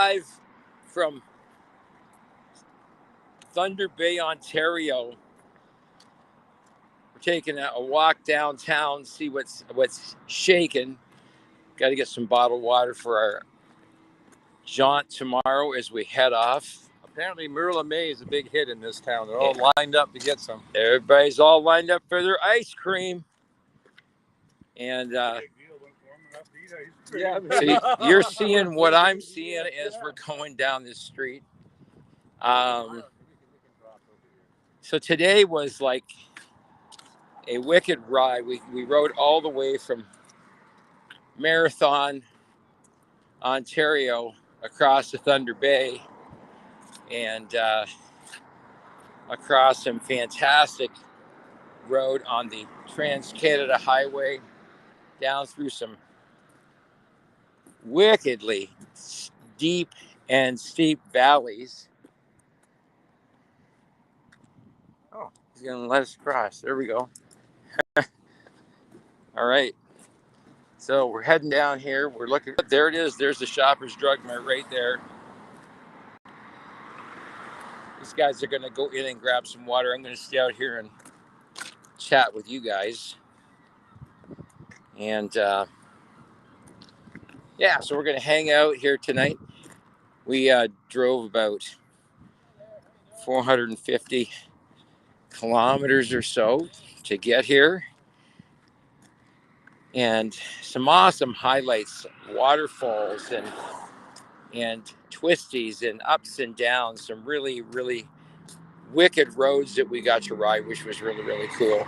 live from Thunder Bay, Ontario. We're taking a walk downtown, see what's shaking. Got to get some bottled water for our jaunt tomorrow as we head off. Apparently, Merle May is a big hit in this town. They're all lined up to get some. Everybody's all lined up for their ice cream. And so you're seeing what I'm seeing as we're going down this street. So today was like a wicked ride. We rode all the way from Marathon, Ontario, across the Thunder Bay, and across some fantastic road on the Trans-Canada Highway, down through some wickedly deep and steep valleys. Oh, he's gonna let us cross. There we go. All right. So we're heading down here. We're looking. There it is. There's the Shoppers Drug Mart right there. These guys are going to go in and grab some water. I'm going to stay out here and chat with you guys. And yeah, so we're going to hang out here tonight. We drove about 450 kilometers or so to get here. And some awesome highlights, waterfalls and twisties and ups and downs. Some really, really wicked roads that we got to ride, which was really, really cool.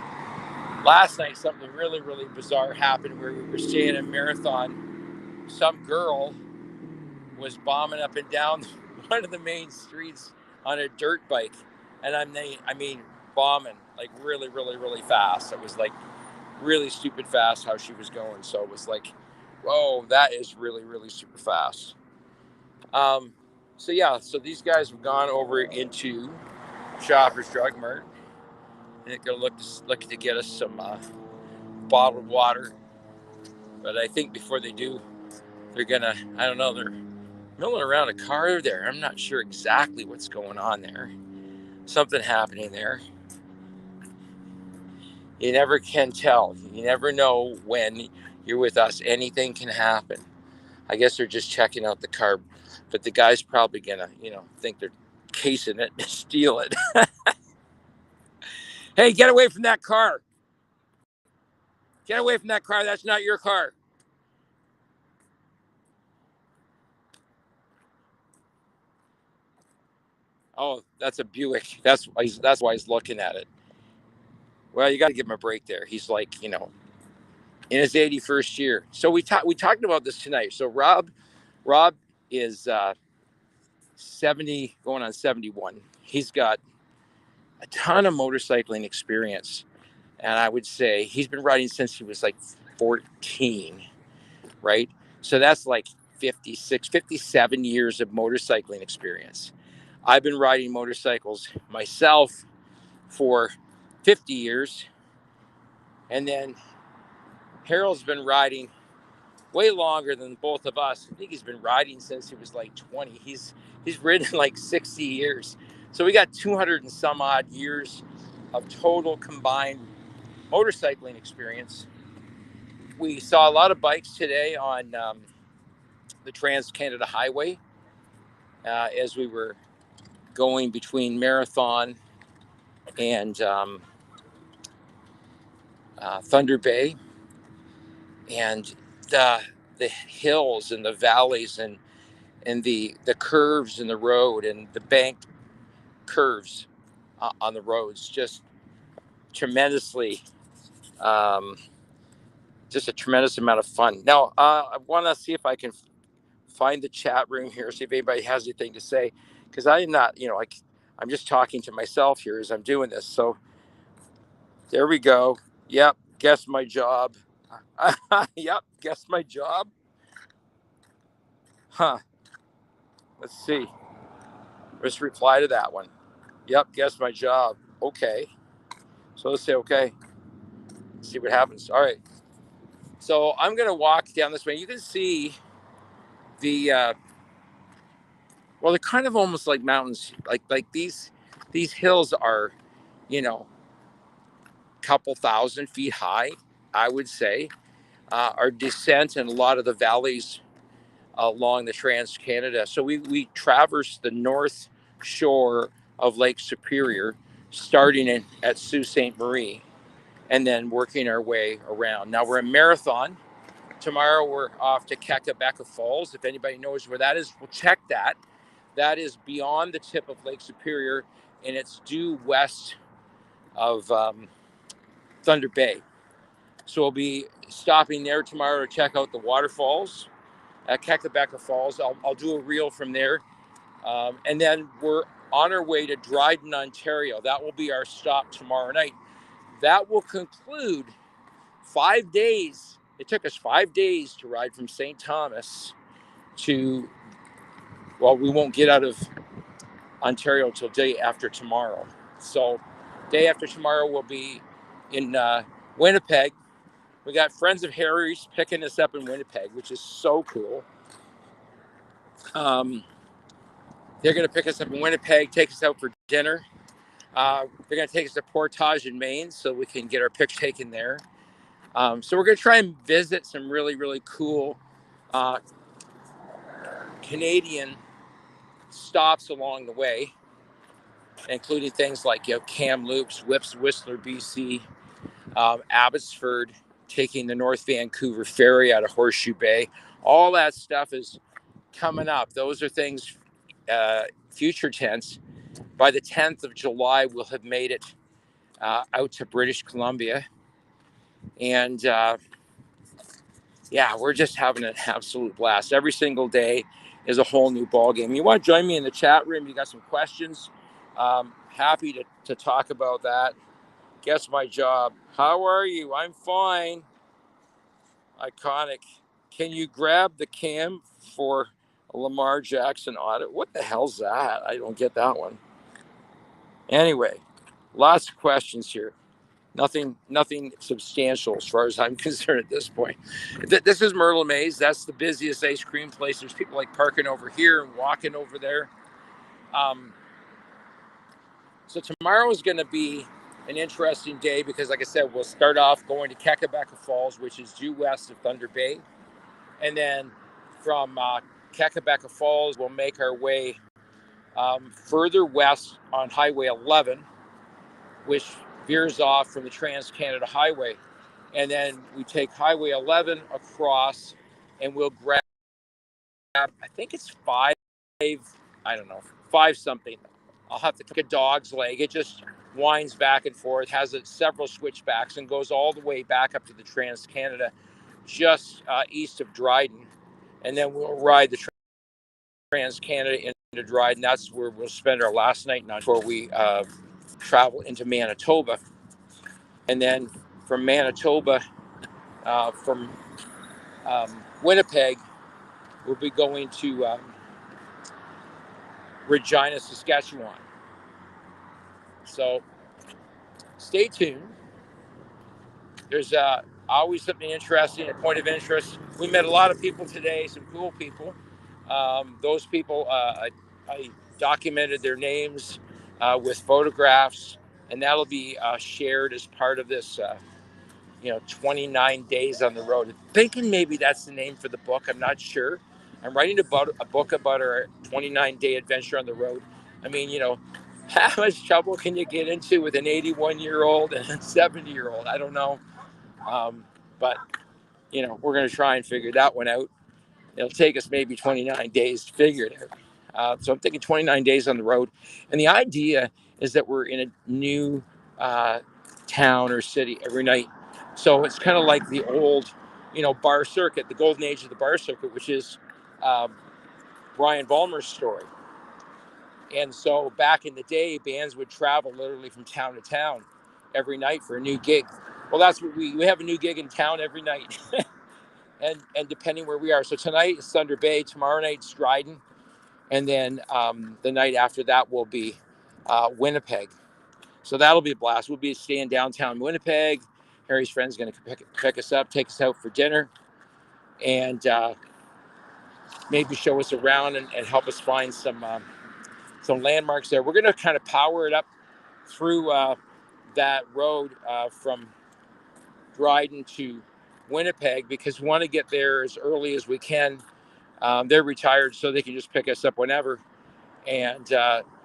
Last night, something really, really bizarre happened where we were staying in Marathon. Some girl was bombing up and down one of the main streets on a dirt bike. And I mean, bombing like really, really, really fast. It was like really stupid fast how she was going. So it was like, whoa, that is really, really super fast. So yeah, so these guys have gone over into Shoppers Drug Mart. They're going to look to get us some bottled water. But I think before they do, they're going to, I don't know, they're milling around a car there. I'm not sure exactly what's going on there. Something happening there. You never can tell. You never know when you're with us. Anything can happen. I guess they're just checking out the car. But the guy's probably going to, think they're casing it and steal it. Hey, get away from that car. Get away from that car. That's not your car. Oh, that's a Buick. That's why he's looking at it. Well, you got to give him a break there. He's like, in his 81st year. So we talked about this tonight. So Rob is 70, going on 71. He's got a ton of motorcycling experience. And I would say he's been riding since he was like 14, right? So that's like 56, 57 years of motorcycling experience. I've been riding motorcycles myself for 50 years. And then Harold's been riding way longer than both of us. I think he's been riding since he was like 20. He's ridden like 60 years. So we got 200 and some odd years of total combined motorcycling experience. We saw a lot of bikes today on the Trans-Canada Highway as we were going between Marathon and Thunder Bay, and the hills and the valleys and the curves in the road and the banked curves on the roads, just tremendously, just a tremendous amount of fun. Now, I want to see if I can find the chat room here, see if anybody has anything to say, because I'm not, I'm just talking to myself here as I'm doing this. So there we go. Yep, guess my job. Yep, guess my job. Huh. Let's see. Let's reply to that one. Yep, guess my job. Okay. So let's say okay. See what happens. All right. So I'm going to walk down this way. You can see the Well, they're kind of almost like mountains. Like these hills are, you know, couple thousand feet high, I would say. Our descent in a lot of the valleys along the Trans-Canada. So we traversed the north shore of Lake Superior, starting at Sault Ste. Marie, and then working our way around. Now we're in Marathon. Tomorrow we're off to Kakabeka Falls. If anybody knows where that is, we'll check that. That is beyond the tip of Lake Superior, and it's due west of Thunder Bay. So we'll be stopping there tomorrow to check out the waterfalls at Kakabeka Falls. I'll do a reel from there. And then we're on our way to Dryden, Ontario. That will be our stop tomorrow night. That will conclude 5 days. It took us 5 days to ride from St. Thomas to, well, we won't get out of Ontario till day after tomorrow. So day after tomorrow we'll be in Winnipeg. We got friends of Harry's picking us up in Winnipeg, which is so cool. They're going to pick us up in Winnipeg, take us out for dinner. They're going to take us to Portage in Maine so we can get our pics taken there. So we're going to try and visit some really, really cool Canadian stops along the way, including things like, you know, Kamloops, Whistler, BC, Abbotsford, taking the North Vancouver ferry out of Horseshoe Bay. All that stuff is coming up. Those are things, future tense. By the 10th of July, we'll have made it out to British Columbia. And yeah, we're just having an absolute blast. Every single day is a whole new ball game. You want to join me in the chat room? You got some questions? Happy to talk about that. Guess my job. How are you? I'm fine. Iconic. Can you grab the cam for a Lamar Jackson audit? What the hell's that? I don't get that one. Anyway, lots of questions here. Nothing substantial as far as I'm concerned at this point. This is Myrtle Maze. That's the busiest ice cream place. There's people like parking over here and walking over there. So tomorrow is going to be an interesting day because, like I said, we'll start off going to Kakabeka Falls, which is due west of Thunder Bay. And then from Kakabeka Falls, we'll make our way further west on Highway 11, which veers off from the Trans-Canada Highway. And then we take Highway 11 across and we'll grab, I think it's five something. I'll have to take a dog's leg. It just winds back and forth, has several switchbacks and goes all the way back up to the Trans-Canada, just east of Dryden. And then we'll ride the Trans-Canada into Dryden. That's where we'll spend our last night before we travel into Manitoba. And then from Manitoba, from Winnipeg, we'll be going to Regina, Saskatchewan. So stay tuned. There's always something interesting, a point of interest. We met a lot of people today, some cool people. Those people, I documented their names with photographs, and that'll be shared as part of this 29 days on the road. I'm thinking maybe that's the name for the book. I'm not sure. I'm writing about a book about our 29-day adventure on the road. I mean, how much trouble can you get into with an 81-year-old and a 70-year-old? I don't know. But, we're going to try and figure that one out. It'll take us maybe 29 days to figure it out. So I'm thinking 29 days on the road. And the idea is that we're in a new town or city every night. So it's kind of like the old, bar circuit, the golden age of the bar circuit, which is Brian Vollmer's story. And so back in the day, bands would travel literally from town to town every night for a new gig. Well, that's what we have a new gig in town every night. and depending where we are. So tonight is Thunder Bay, tomorrow night's Dryden, and then the night after that will be Winnipeg. So that'll be a blast. We'll be staying downtown Winnipeg. Harry's friend's going to pick us up, take us out for dinner, and maybe show us around and help us find some landmarks there. We're going to kind of power it up through that road from Dryden to Winnipeg, because we want to get there as early as we can. They're retired, so they can just pick us up whenever. And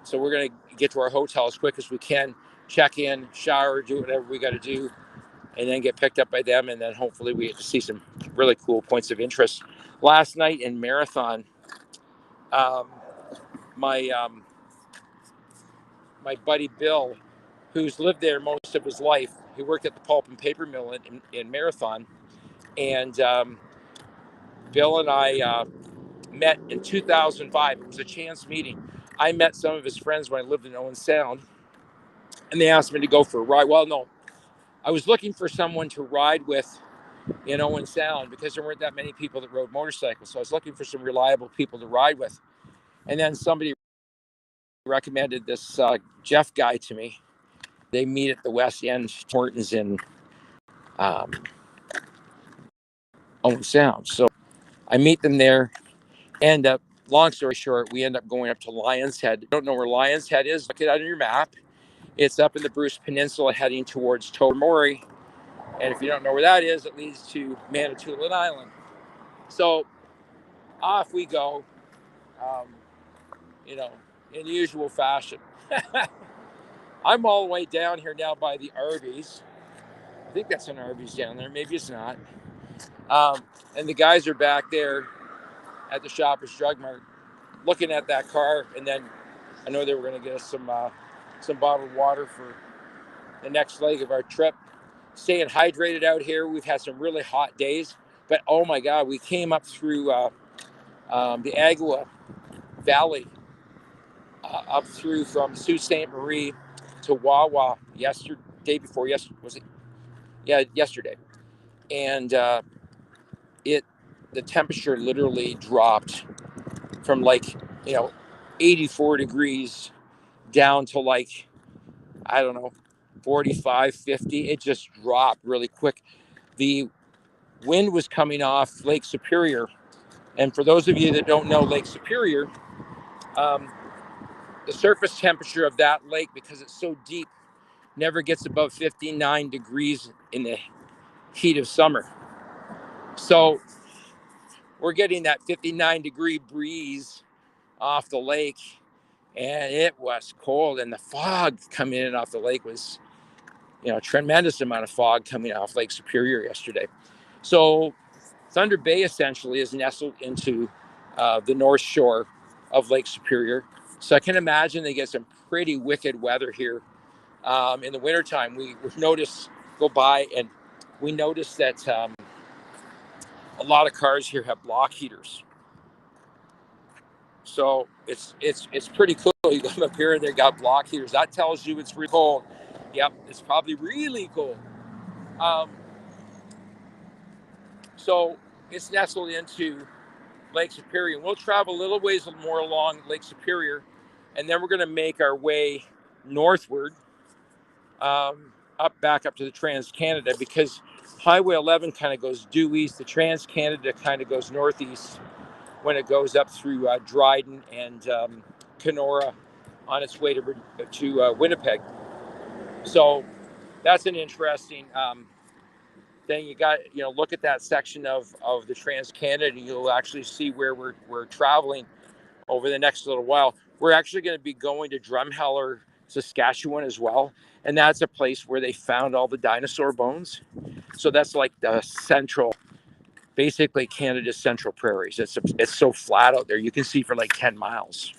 so we're going to get to our hotel as quick as we can, check in, shower, do whatever we got to do, and then get picked up by them. And then hopefully we get to see some really cool points of interest. Last night in Marathon, my my buddy Bill, who's lived there most of his life, he worked at the pulp and paper mill in Marathon. And Bill and I met in 2005. It was a chance meeting. I met some of his friends when I lived in Owen Sound, and they asked me to go for a ride. Well, no, I was looking for someone to ride with in Owen Sound because there weren't that many people that rode motorcycles. So I was looking for some reliable people to ride with. And then somebody recommended this Jeff guy to me. They meet at the West End, Morton's in Owen Sound. So I meet them there. End up, long story short, we end up going up to Lions Head. Don't know where Lions Head is? Look it on your map. It's up in the Bruce Peninsula heading towards Tobermory. And if you don't know where that is, it leads to Manitoulin Island. So off we go, in the usual fashion. I'm all the way down here now by the Arby's. I think that's an Arby's down there. Maybe it's not. And the guys are back there at the Shoppers Drug Mart looking at that car. And then I know they were going to get us some bottled water for the next leg of our trip. Staying hydrated out here. We've had some really hot days. But, oh, my God, we came up through the Agua Valley, up through from Sault Ste. Marie to Wawa yesterday. Yesterday. And the temperature literally dropped from 84 degrees down to I don't know, 45, 50. It just dropped really quick. The wind was coming off Lake Superior. And for those of you that don't know Lake Superior, the surface temperature of that lake, because it's so deep, never gets above 59 degrees in the heat of summer. So we're getting that 59-degree breeze off the lake, and it was cold. And the fog coming in off the lake was, a tremendous amount of fog coming off Lake Superior yesterday. So Thunder Bay essentially is nestled into the north shore of Lake Superior. So I can imagine they get some pretty wicked weather here in the wintertime. We go by and we noticed that a lot of cars here have block heaters. So it's pretty cool. You come up here and they got block heaters. That tells you it's really cold. Yep, it's probably really cold. So it's nestled into Lake Superior. We'll travel a little ways more along Lake Superior, and then we're going to make our way northward, back up to the Trans-Canada, because Highway 11 kind of goes due east. The Trans-Canada kind of goes northeast when it goes up through Dryden and Kenora on its way to Winnipeg. So that's an interesting thing. You got, look at that section of the Trans-Canada. You'll actually see where we're traveling over the next little while. We're actually going to be going to Drumheller, Saskatchewan as well. And that's a place where they found all the dinosaur bones. So that's like the basically Canada's central prairies. It's so flat out there. You can see for 10 miles.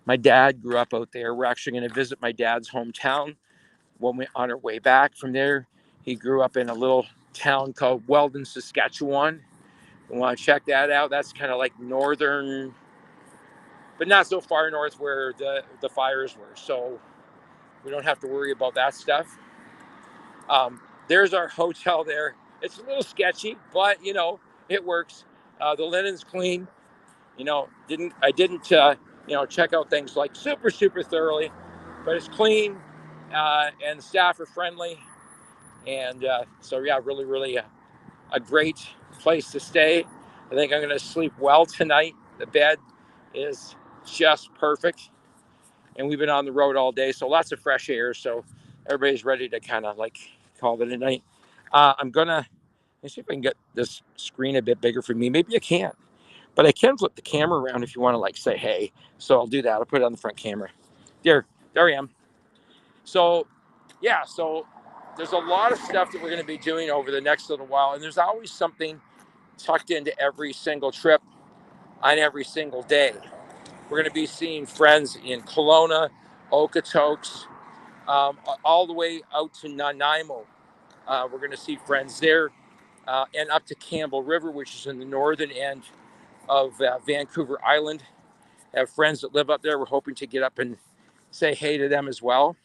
My dad grew up out there. We're actually going to visit my dad's hometown when we're on our way back from there. He grew up in a little town called Weldon, Saskatchewan. You want to check that out? That's kind of like northern, but not so far north where the fires were. So we don't have to worry about that stuff. There's our hotel there. It's a little sketchy, but it works. The linen's clean. I didn't check out things super thoroughly, but it's clean, and the staff are friendly. And so, yeah, really, really a great place to stay. I think I'm going to sleep well tonight. The bed is just perfect. And we've been on the road all day, so lots of fresh air. So everybody's ready to kind of like call it a night. I'm going to see if I can get this screen a bit bigger for me. Maybe I can't, but I can flip the camera around if you want to like say hey. So I'll do that. I'll put it on the front camera. There I am. So yeah, so there's a lot of stuff that we're going to be doing over the next little while, and there's always something tucked into every single trip on every single day. We're going to be seeing friends in Kelowna, Okotoks, all the way out to Nanaimo. We're going to see friends there, and up to Campbell River, which is in the northern end of Vancouver Island. I have friends that live up there. We're hoping to get up and say hey to them as well.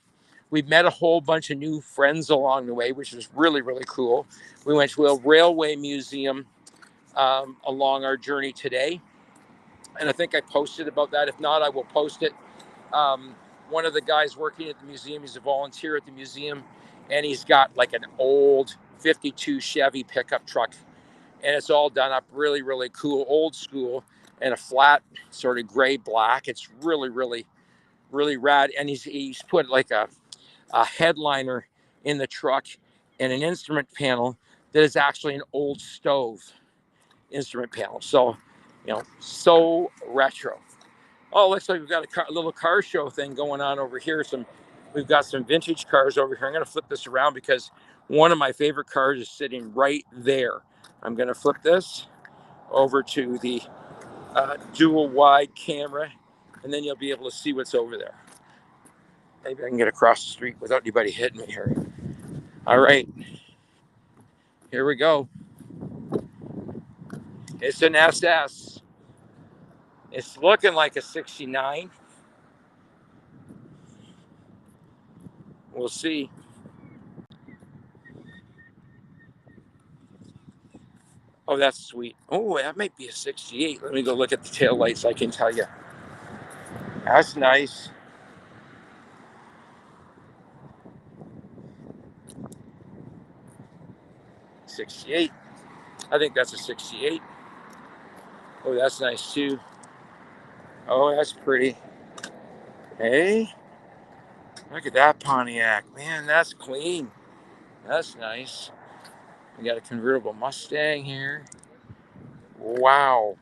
We've met a whole bunch of new friends along the way, which is really, really cool. We went to a railway museum along our journey today. And I think I posted about that. If not, I will post it. One of the guys working at the museum, he's a volunteer at the museum, and he's got like an old 52 Chevy pickup truck. And it's all done up really, really cool, old school, and a flat sort of gray black. It's really, really, really rad. And he's put like a headliner in the truck and an instrument panel that is actually an old stove instrument panel. So, so retro. Oh, looks like we've got a little car show thing going on over here. We've got some vintage cars over here. I'm going to flip this around because one of my favorite cars is sitting right there. I'm going to flip this over to the dual wide camera, and then you'll be able to see what's over there. Maybe I can get across the street without anybody hitting me here. All right, here we go. It's an SS. It's looking like a 69. We'll see. Oh, that's sweet. Oh, that might be a 68. Let me go look at the tail lights. I can tell you. That's nice. '68. I think that's a 68. Oh, that's nice too. Oh, that's pretty. Hey, look at that Pontiac. Man, that's clean. That's nice. We got a convertible Mustang here. Wow.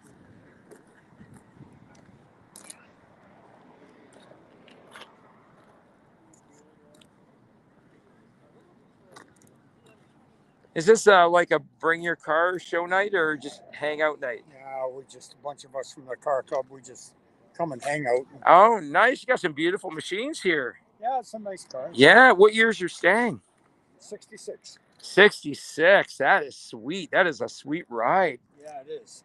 Is this like a bring your car show night or just hang out night? Yeah, we just a bunch of us from the car club. We just come and hang out. Oh, nice. You got some beautiful machines here. Yeah, it's some nice cars. Yeah. What year's your Stang? 66. 66. That is sweet. That is a sweet ride. Yeah, it is.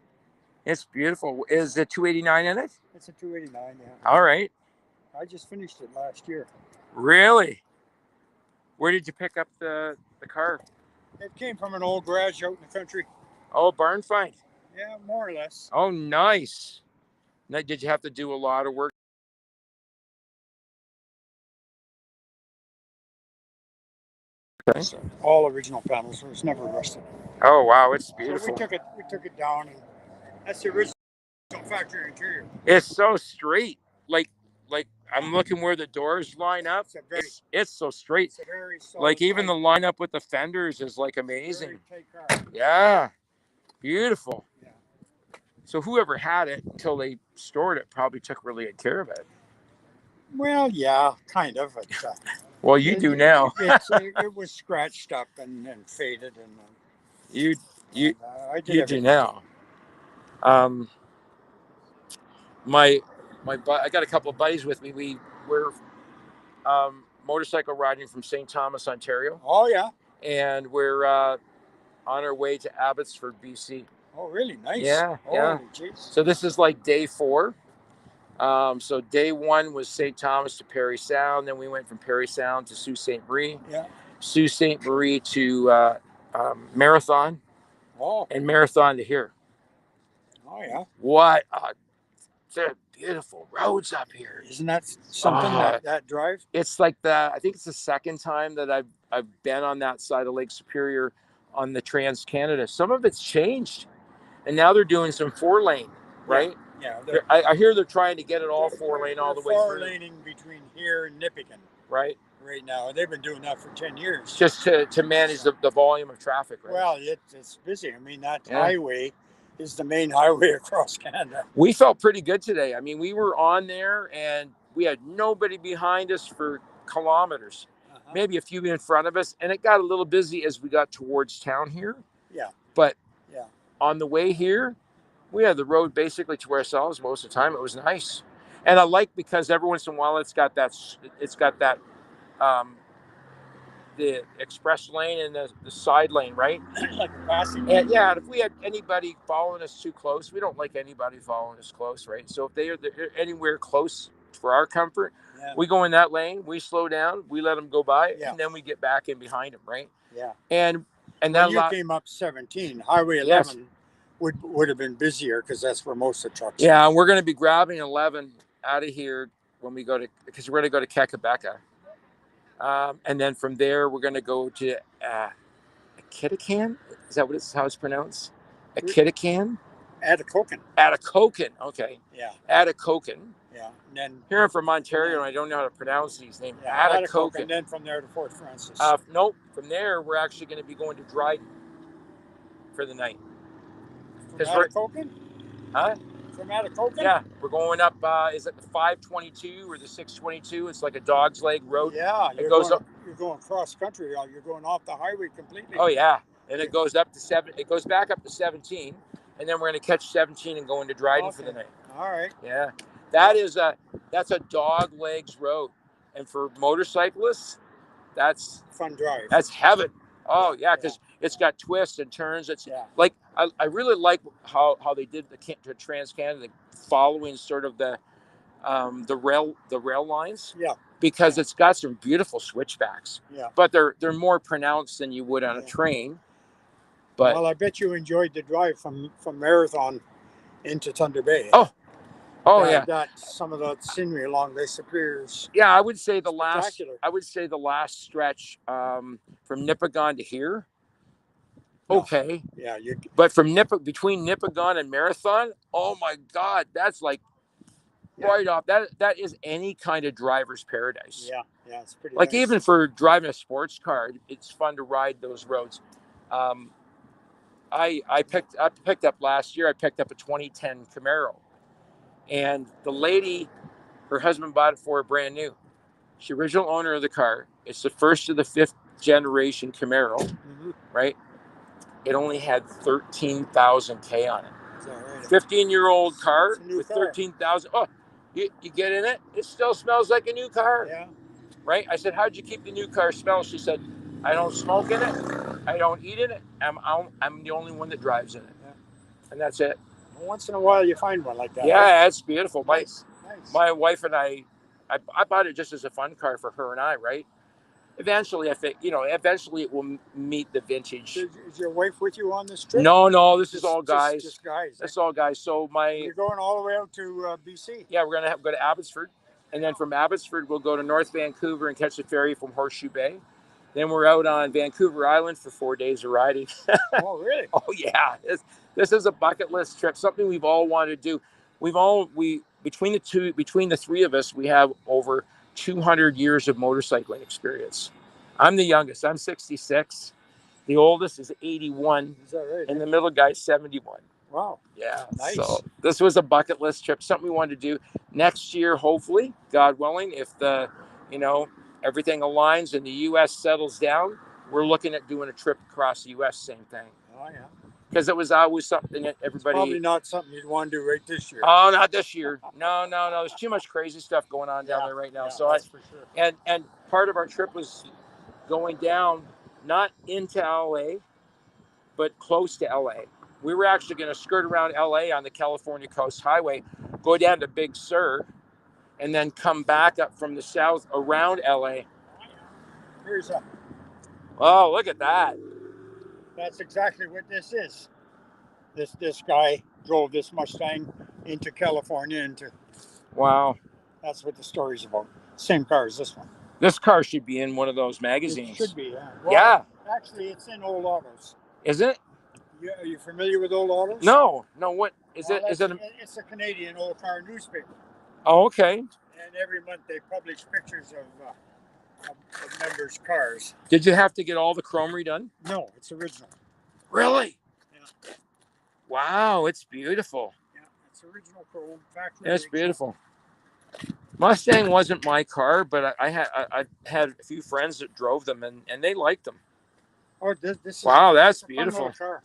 It's beautiful. Is the 289 in it? It's a 289. Yeah. All right. I just finished it last year. Really? Where did you pick up the car? It came from an old garage out in the country. Oh, barn find. Yeah, more or less. Oh, nice. Now, did you have to do a lot of work? Okay. So all original panels. So it's never rusted. Oh, wow. It's So beautiful. we took it down, and that's the original factory interior. It's so straight. Like I'm looking where the doors line up. It's so straight. It's a very Like even tight, the lineup with the fenders is like amazing. very tight car. Yeah. Beautiful. Yeah. So whoever had it until they stored it probably took really good care of it. Well, yeah, kind of. Well, you do now. It was scratched up and faded, and You I did you everything. do now. I got a couple of buddies with me. We're motorcycle riding from St. Thomas, Ontario, Oh yeah. and we're on our way to Abbotsford, BC. Oh really? Nice. Yeah, yeah. Holy jeez. So this is like day 4. So day 1 was St. Thomas to Parry Sound. Then we went from Parry Sound to Sault Ste. Marie. Yeah. Sault Ste. Marie to Marathon, Oh. and Marathon to here. Oh yeah. What they're beautiful roads up here. Isn't that something that drive? It's like I think it's the second time that I've been on that side of Lake Superior on the Trans Canada. Some of it's changed. and now they're doing some 4-lane, right? Yeah. I hear they're trying to get it all 4-lane all the way through, Four-laning between here and Nipigon right? right now. They've been doing that for 10 years. Just to manage the volume of traffic, right? Well, it's busy. I mean, that Yeah. highway is the main highway across Canada. We felt pretty good today. I mean, we were on there and we had nobody behind us for kilometers, maybe a few in front of us. And it got a little busy as we got towards town here. Yeah. But Yeah. on the way here, we had the road basically to ourselves most of the time. It was nice. And I like because every once in a while it's got that the express lane and the side lane, right? Like a passing. And yeah, and if we had anybody following us too close, we don't like anybody following us close, right? So if they're anywhere close for our comfort, we go in that lane, we slow down, we let them go by, and then we get back in behind them, right? Yeah. And when that you came up 17, Highway 11 would have been busier because that's where most of the trucks. Yeah, and we're going to be grabbing 11 out of here when we go to, because we're going to go to Kekabeka. And then from there, we're going to go to Kitikan. Is that how it's pronounced? Kitikan? Atikokan. Okay. Yeah. Atikokan. Yeah. And then here I'm from Ontario, and I don't know how to pronounce these names. Yeah, Atikokan. And then from there to Fort Francis. Nope. From there, we're actually going to be going to Dryden for the night. From Atikokan? Huh? From Atikokan? Yeah, we're going up. Is it the 522 or the 622? It's like a dog's leg road. Yeah, it goes up. You're going cross country. You're going off the highway completely. Oh yeah, and it goes up to 7. It goes back up to 17, and then we're going to catch 17 and go into Dryden for the night. All right. Yeah, that's a dog legs road, and for motorcyclists, that's fun drive. That's heaven. Oh yeah, because it's got twists and turns. It's like I really like how they did the Trans-Canada, following sort of the rail lines. Yeah. Because it's got some beautiful switchbacks. Yeah. But they're more pronounced than you would on a train. But well, I bet you enjoyed the drive from Marathon into Thunder Bay. Oh yeah. Got some of the scenery along Lake Superior. Yeah, I would say the last stretch from Nipigon to here. Okay. Yeah, but from between Nipigon and Marathon, oh my God, that's like right off. That is any kind of driver's paradise. Yeah, it's pretty. Like nice. even for driving a sports car, it's fun to ride those roads. I picked up last year. I picked up a 2010 Camaro, and the lady, her husband bought it for her brand new. She's the original owner of the car. It's the first of the 5th generation Camaro, right? It only had 13,000 K on it. Right? 15-year-old car with car. 13,000. Oh, you get in it, it still smells like a new car. Yeah. Right? I said, how'd you keep the new car smell? She said, I don't smoke in it. I don't eat in it. I'm the only one that drives in it. Yeah. And that's it. Once in a while you find one like that. Yeah, it's beautiful. Nice. My wife and I bought it just as a fun car for her and I, right? Eventually, I think, eventually it will meet the vintage. Is your wife with you on this trip? No, this is all guys. Just guys. That's all guys. So you're going all the way out to BC. Yeah, we're gonna go to Abbotsford, and then from Abbotsford we'll go to North Vancouver and catch the ferry from Horseshoe Bay. Then we're out on Vancouver Island for 4 days of riding. Oh, really? Oh yeah, this is a bucket list trip. Something we've all wanted to do. Between the three of us, we have over 200 years of motorcycling experience. I'm the youngest. I'm 66. The oldest is 81. Is that right? And the middle guy's 71. Wow. Yeah. Nice. So this was a bucket list trip, something we wanted to do next year, hopefully, God willing, if everything aligns and the U.S. settles down, we're looking at doing a trip across the U.S. Same thing. Oh yeah. Because it was always something that everybody. Probably not something you'd want to do right this year. Oh, not this year. No. There's too much crazy stuff going on down there right now. Yeah, so that's for sure. And part of our trip was going down, not into LA, but close to LA. We were actually going to skirt around LA on the California Coast Highway, go down to Big Sur, and then come back up from the south around LA. Here's a. Oh, look at that. That's exactly what this is. This guy drove this Mustang into California Wow. That's what the story's about. Same car as this one. This car should be in one of those magazines. It should be, yeah. Well, yeah. Actually, it's in Old Autos. Is it? Yeah, are you familiar with Old Autos? No, no. What is Well, it? Is it? It's a Canadian old car newspaper, Oh, okay. and every month they publish pictures of members' cars. Did you have to get all the chrome redone? No, it's original. Really? Yeah. Wow, it's beautiful. Yeah, it's original chrome factory. It's original. beautiful. Mustang wasn't my car, but I had a few friends that drove them and they liked them. Oh, this is Wow, that's it's a fun beautiful. little car.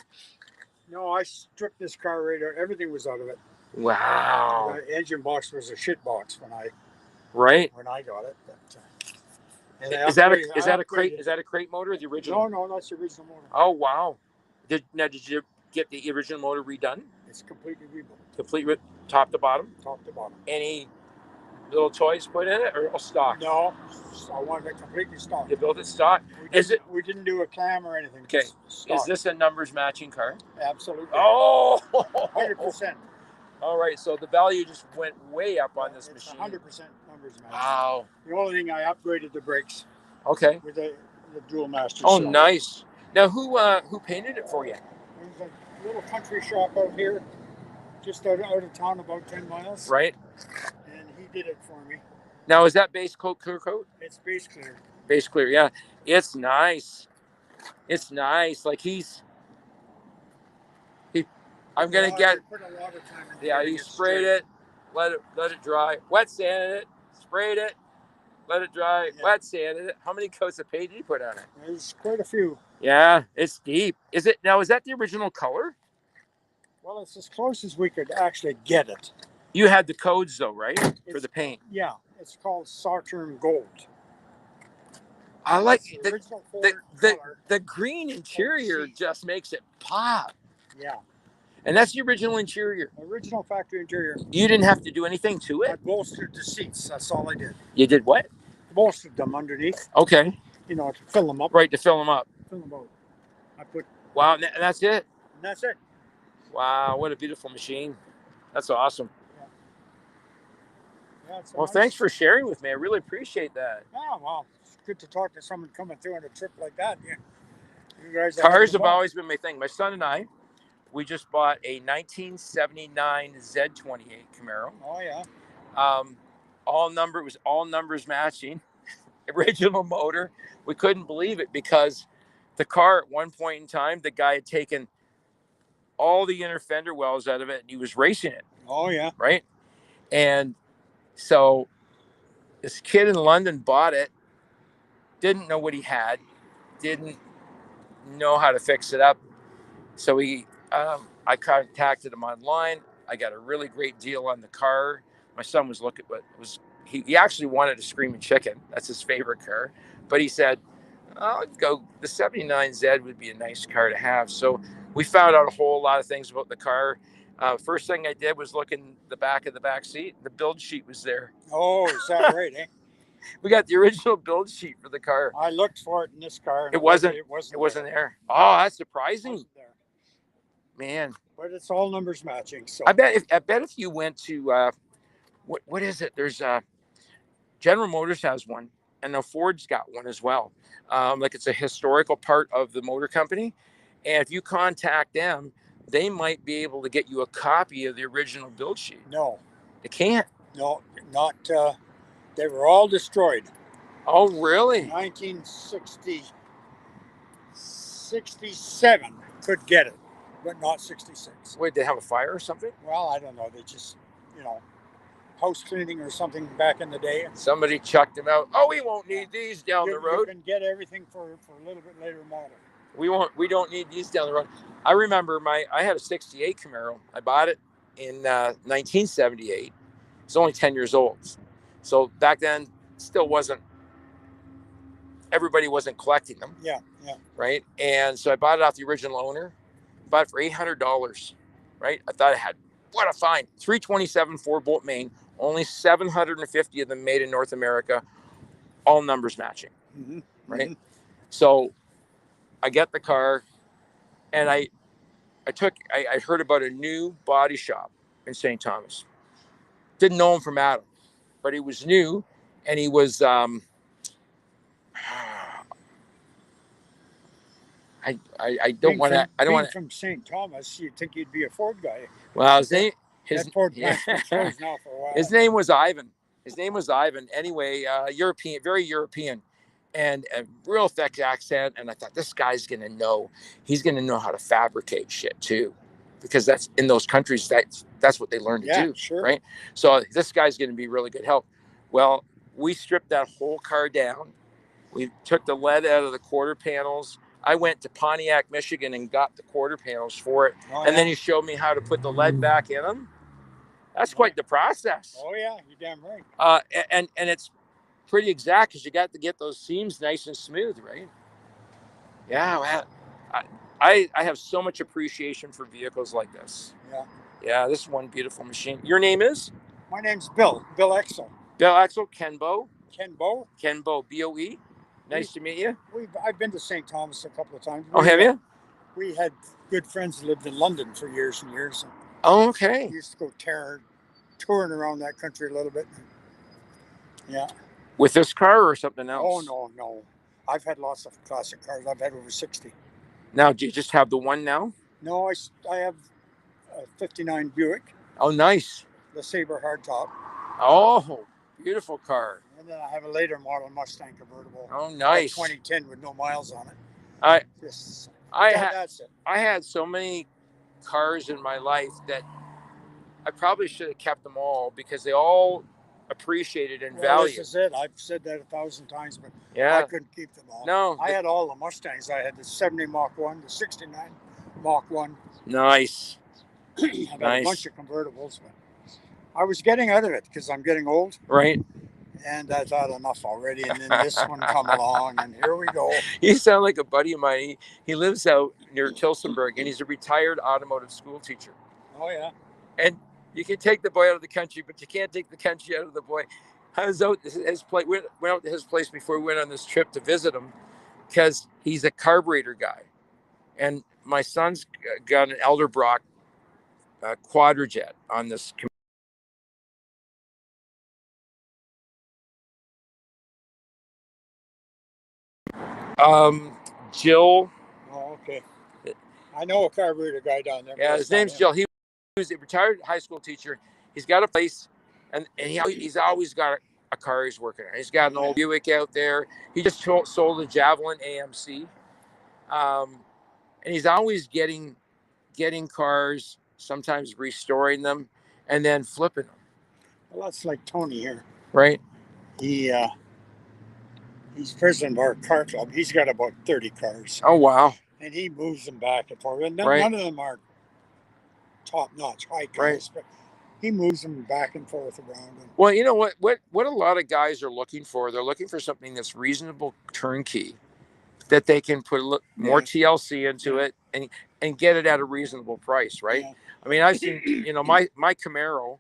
No, I stripped this car right out. Everything was out of it. Wow. The engine box was a shit box when Right. I got it. But, Is that a crate? Is that a crate motor? The original? No, that's the original motor. Oh wow. Did you get the original motor redone? It's completely rebuilt, Complete top to bottom? top to bottom. Any little toys put in it or all stock? No, I wanted it completely stock. You built it stock? We didn't do a clam or anything. Okay. just stock. Is this a numbers matching car? Absolutely. Oh, 100%. All right, so the value just went way up on this It's machine. 100% numbers match. Wow. The only thing I upgraded the brakes Okay. with the dual master. Oh, cylinder. nice. Now, who painted it for you? There's a little country shop out here, just out of town, about 10 miles. Right. And he did it for me. Now, is that base coat clear coat? It's base clear. Base clear, yeah. It's nice. It's nice. Like I'm gonna get. Put a lot of time into Yeah, getting you it sprayed straight. it, let it dry, wet sanded it, sprayed it, let it dry, Yeah. wet sanded it. How many coats of paint did you put on it? There's quite a few. Yeah, it's deep. Is that the original color? Well, it's as close as we could actually get it. You had the codes though, right? For It's- the paint. Yeah, it's called Saturn Gold. I like It's the original Ford the, color. the green interior seat. just makes it pop. Yeah, And that's the original interior. original factory interior. You didn't have to do anything to I it. bolstered the seats. That's all I did. You did what? Bolstered them underneath, Okay. to fill them up. Right, to fill them up. Fill them out. I put, Wow, and that's it. and that's it. Wow, what a beautiful machine. That's awesome. Yeah, it's a Well, nice- thanks for sharing with me. I really appreciate that. Yeah, well, it's good to talk to someone coming through on a trip like that. Yeah, you guys. are Cars having have fun. always been my thing. My son and I, we just bought a 1979 Z28 Camaro. Oh yeah. It was all numbers matching. Original motor. We couldn't believe it because the car at one point in time, the guy had taken all the inner fender wells out of it and he was racing it, Oh yeah. right? And so this kid in London bought it, didn't know what he had, didn't know how to fix it up. So I contacted him online. I got a really great deal on the car. My son was looking, but he actually wanted a Screaming Chicken. That's his favorite car. But he said, I'll go, the 79Z would be a nice car to have. So we found out a whole lot of things about the car. First thing I did was look in the back of the back seat. The build sheet was there. Oh, is that right? Eh? We got the original build sheet for the car. I looked for it in this car. And It wasn't there. there. Oh, that's It surprising, wasn't there. man. But it's all numbers matching. So I bet if you went to what is it? There's General Motors has one, and now Ford's got one as well. Like it's a historical part of the motor company, and if you contact them, they might be able to get you a copy of the original build sheet. no, They can't. not. They were all destroyed. Oh, really? 1960, 67 could get it, but not 66. Wait, they have a fire or something? Well, I don't know. They just, house cleaning or something back in the day. Somebody chucked them out. Oh, we won't need these down the You road. can get everything for a little bit later model. We don't need these down the road. I remember I had a 68 Camaro. I bought it in 1978. It's only 10 years old. So back then everybody wasn't collecting them, Yeah. right? And so I bought it off the original owner. Bought it for $800, right? I thought I had, what a find. 327 4-bolt main, only 750 of them made in North America, all numbers matching, Mm-hmm. right? So I get the car, and I heard about a new body shop in St. Thomas. Didn't know him from Adam, but he was new, and he was I I don't want to. I don't Being want to. from St. Thomas, you'd think you'd be a Ford guy. Well, his That, name, his that Ford yeah, plant's been closed now for a while. his name was Ivan. His name was Ivan. Anyway, European, very European, and a real thick accent. And I thought this guy's gonna know. He's gonna know how to fabricate shit too, because that's in those countries. That's what they learn to Yeah, do, sure. right? So this guy's gonna be really good help. Well, we stripped that whole car down. We took the lead out of the quarter panels. I went to Pontiac, Michigan, and got the quarter panels for it. Oh, And yeah. then he showed me how to put the lead back in them. That's quite the process. Oh yeah, you're damn right. And it's pretty exact because you got to get those seams nice and smooth, right? Yeah, well, I have so much appreciation for vehicles like this. Yeah. Yeah, this is one beautiful machine. Your name is? My name's Bill Exel. Bill Axel Kenbo. Kenbo. Kenbo, B-O-E. Nice to meet you. I've been to St. Thomas a couple of times. Oh, have you? We had good friends who lived in London for years and years. And Oh, okay. we used to go touring around that country a little bit. Yeah. With this car or something else? Oh, no. I've had lots of classic cars. I've had over 60. Now, do you just have the one now? No, I have a 59 Buick, Oh, nice. the Sabre hardtop. Oh, beautiful car. And then I have a later model Mustang convertible. Oh, nice. 2010 with no miles on it. That's it. I had so many cars in my life that I probably should have kept them all because they all appreciated in value. This is it. I've said that 1,000 times, but Yeah. I couldn't keep them all. No. I had all the Mustangs. I had the 70 Mach 1, the 69 Mach 1. Nice. I got Nice. a bunch of convertibles, but I was getting out of it because I'm getting old. Right. And I thought enough already. And then this one come along, and here we go. You sound like a buddy of mine. He lives out near Tilsonburg, and he's a retired automotive school teacher. Oh, yeah. And you can take the boy out of the country, but you can't take the country out of the boy. I was out his place. Went out to his place before we went on this trip to visit him, because he's a carburetor guy, and my son's got an Elderbrock Quadrajet on this. Jill. Oh, okay. I know a carburetor guy down there. Yeah, his name's Jill. He was a retired high school teacher. He's got a place, and he's always got a car he's working on. He's got an old Buick out there. He just sold a Javelin AMC, and he's always getting cars, sometimes restoring them, and then flipping them. Well, that's like Tony here. Right. He's president of our car club. He's got about 30 cars. Oh, wow. And he moves them back and forth. And none Right. of them are top-notch high cars, but he moves them back and forth around. Well, you know what a lot of guys are looking for? They're looking for something that's reasonable turnkey, that they can put more TLC into it and get it at a reasonable price, right? Yeah. I mean, I've seen, my Camaro,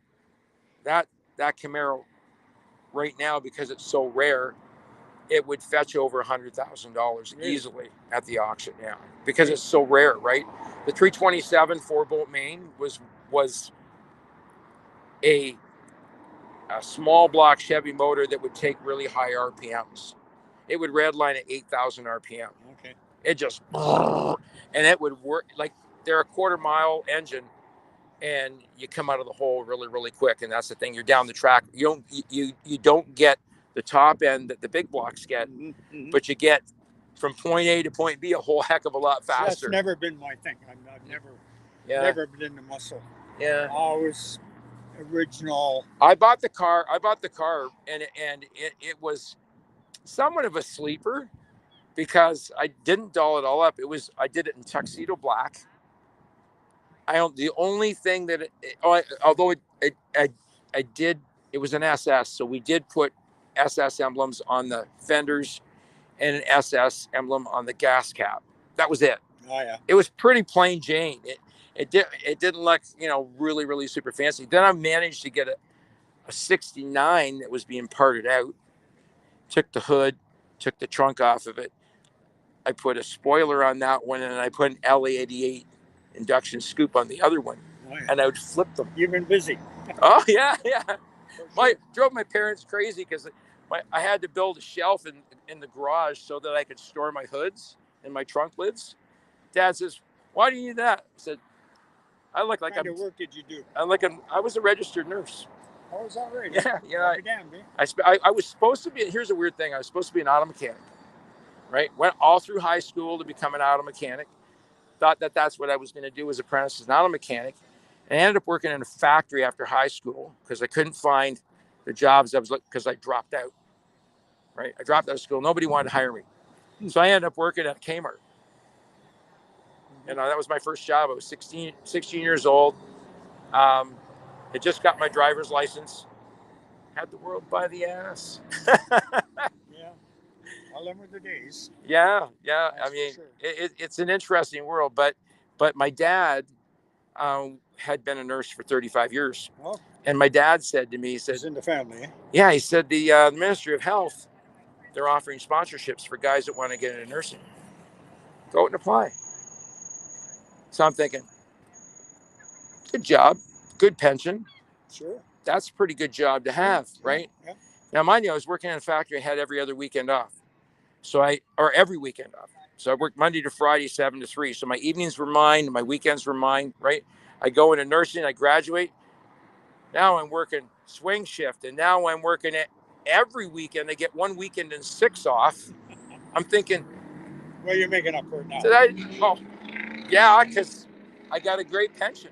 that Camaro right now, because it's so rare, it would fetch over $100,000 easily at the auction now, because it's so rare, right? The 327 4-bolt main was a small block Chevy motor that would take really high RPMs. It would redline at 8,000 RPM. Okay. It just, and it would work like they're a quarter-mile engine, and you come out of the hole really, really quick. And that's the thing. You're down the track. You don't get the top end that the big blocks get, but you get from point A to point B a whole heck of a lot faster. That's never been my thing. I've never been into muscle. Yeah. Always original. I bought the car, and it was somewhat of a sleeper, because I didn't doll it all up. I did it in tuxedo black. The only thing that it was an SS, so we did put SS emblems on the fenders and an SS emblem on the gas cap. That was it. Oh, yeah. It was pretty plain Jane. It didn't look, really, really super fancy. Then I managed to get a 69 that was being parted out. Took the hood, took the trunk off of it. I put a spoiler on that one, and I put an LA88 induction scoop on the other one. Oh, yeah. And I would flip them. You've been busy. Oh, yeah. Drove my parents crazy, because I had to build a shelf in the garage so that I could store my hoods and my trunk lids. Dad says, "Why do you need that?" I said, "I look like What kind of work did you do? I was a registered nurse." Oh, is that right? Yeah, yeah. I'll be damned, eh? I was supposed to be. Here's a weird thing. I was supposed to be an auto mechanic, right? Went all through high school to become an auto mechanic. Thought that that's what I was going to do as apprentice as an auto mechanic, and I ended up working in a factory after high school because I couldn't find the jobs I was looking because I dropped out. Right, I dropped out of school. Nobody wanted to hire me, so I ended up working at Kmart. That was my first job. I was 16 years old. I just got my driver's license. Had the world by the ass. Yeah. Well, them were the days. Yeah. I That's mean, for sure. it's an interesting world, but my dad had been a nurse for 35 years. Oh, And my dad said to me, he said, it's in the family, eh? yeah, he said, the Ministry of Health, they're offering sponsorships for guys that want to get into nursing. Go out and apply. So I'm thinking, good job, good pension. Sure. That's a pretty good job to have, right? Yeah. Now, mind you, I was working in a factory. I had every other weekend off. Or every weekend off. So I worked Monday to Friday, 7 to 3. So my evenings were mine, my weekends were mine, right? I go into nursing, I graduate. Now I'm working swing shift, and now I'm working it every weekend. I get 1 weekend and 6 off. I'm thinking, Well, you're making up for it now. yeah, because I got a great pension.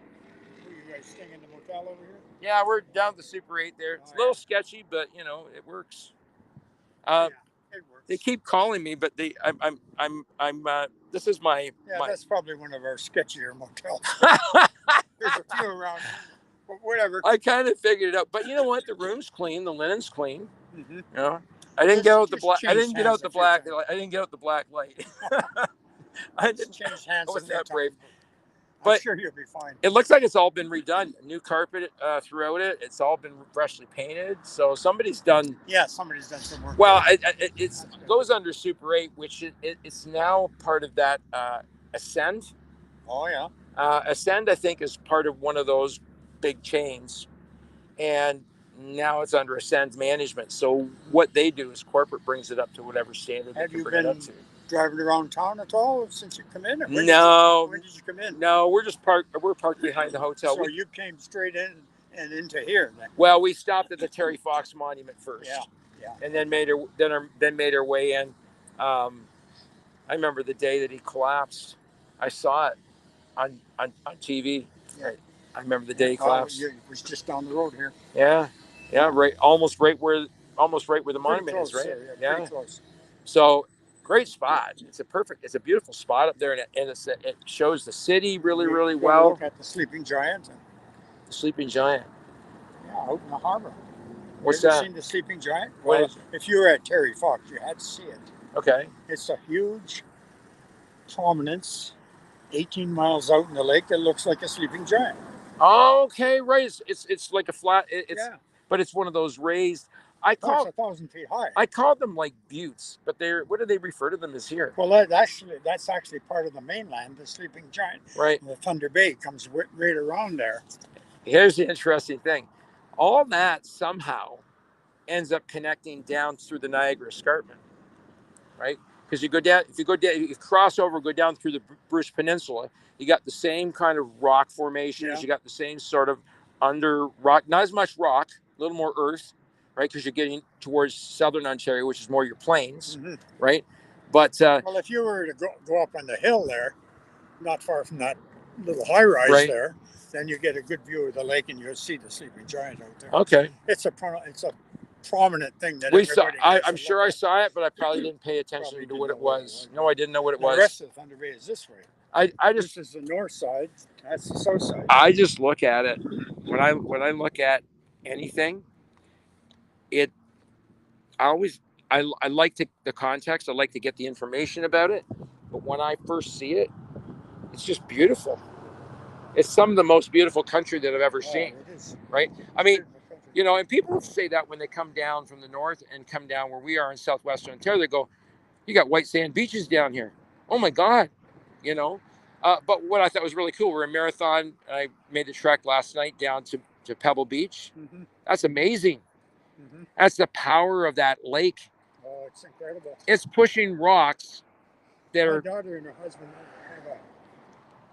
Were you guys staying in the motel over here? Yeah, we're down at the Super 8 there. It's a little sketchy, but it works. It works. They keep calling me, but this is my. Yeah, that's probably one of our sketchier motels. There's a few around, but whatever. I kind of figured it out, but you know what? The room's clean, the linen's clean. Mm-hmm. I didn't get out the Just black. I didn't change get out hands the a few black. times. I didn't get out the black light. I didn't. Change hands. I wasn't a few that brave. times, I'm But sure you'll be fine. it looks like it's all been redone. New carpet throughout it. It's all been freshly painted. So somebody's done. Yeah, somebody's done some work. Well, there. it goes under Super 8, which it's now part of that Ascend. Oh yeah. Ascend, I think, is part of one of those big chains, and now it's under Ascend management. So what they do is corporate brings it up to whatever standard they Have can you bring it up been to. driving around town at all since you come in? Or No, when did you come in? no, we're just parked. We're parked behind the hotel. So you came straight in and into here then? Well, we stopped at the Terry Fox Monument first, Yeah. and then made our way in. I remember the day that he collapsed. I saw it on TV. Yeah. I remember the day he collapsed. It was just down the road here. Yeah, right, almost right where the monument Pretty is, right? close, Yeah. Pretty close. So great spot. It's a beautiful spot up there, and it shows the city really Go well. Look at the Sleeping Giant. The Sleeping Giant. Yeah, out in the harbor. What's Have you that? seen the Sleeping Giant? What Well, is it? if you were at Terry Fox, you had to see it. Okay. It's a huge prominence 18 miles out in the lake that looks like a sleeping giant. Okay, right. It's like a flat. But it's one of those raised. It's 1,000 feet high. I call them like buttes, but what do they refer to them as here? Well, that's actually part of the mainland, the Sleeping Giant. Right. The Thunder Bay comes right around there. Here's the interesting thing. All that somehow ends up connecting down through the Niagara Escarpment, right? Because you cross over, go down through the Bruce Peninsula, you got the same kind of rock formations. Yeah. You got the same sort of under rock, not as much rock, a little more earth, right? Because you're getting towards southern Ontario, which is more your plains, Mm-hmm. right? But well, if you were to go up on the hill there, not far from that little high rise Right. there, then you get a good view of the lake and you'll see the Sleeping Giant out there. okay, It's a prominent thing that we saw. everybody gets to I'm sure I look at. saw it, but I probably didn't pay attention Probably to didn't what know it what it was. was. No, I didn't know what it The was. rest of the Thunder Bay is this way. I just This is the north side. That's the south side. I just look at it when I look at anything. I like the context. I like to get the information about it. But when I first see it, it's just beautiful. It's some of the most beautiful country that I've ever seen. It is. Right? I mean, and people say that when they come down from the north and come down where we are in southwestern Ontario, they go, "You got white sand beaches down here." Oh my God, But what I thought was really cool, we're in Marathon. I made the trek last night down to Pebble Beach. Mm-hmm. That's amazing. Mm-hmm. That's the power of that lake. Oh, it's incredible. It's pushing rocks that My are daughter and her husband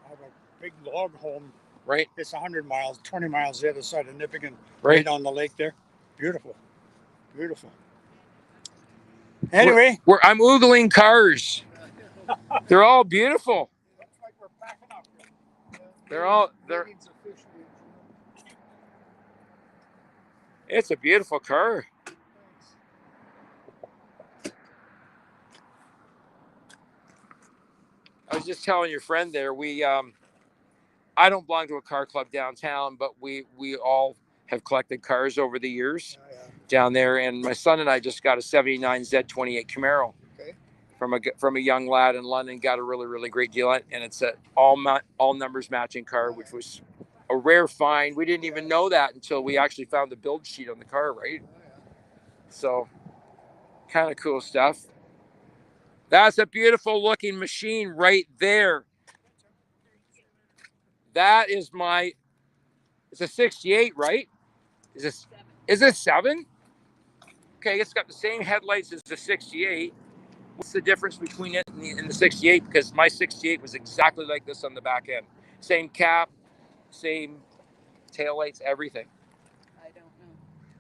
have a big log home. right, It's 100 miles, 20 miles the other side of Nipigon, right. right on the lake there. Beautiful, beautiful. We're, Anyway, I'm oogling cars. They're all beautiful. looks like we're packing up. They're. It's a beautiful car. I was just telling your friend there. I don't belong to a car club downtown, but we all have collected cars over the years down there. And my son and I just got a '79 Z28 Camaro from a young lad in London. Got a really, really great deal on it, and it's a all numbers matching car, which was a rare find. We didn't even know that until we actually found the build sheet on the car, right? So kind of cool stuff. That's a beautiful looking machine right there. That is it's a 68, right? Is it 7? Okay, it's got the same headlights as the 68. What's the difference between it and the 68? Because my 68 was exactly like this on the back end. Same cap, same taillights, everything. I don't know.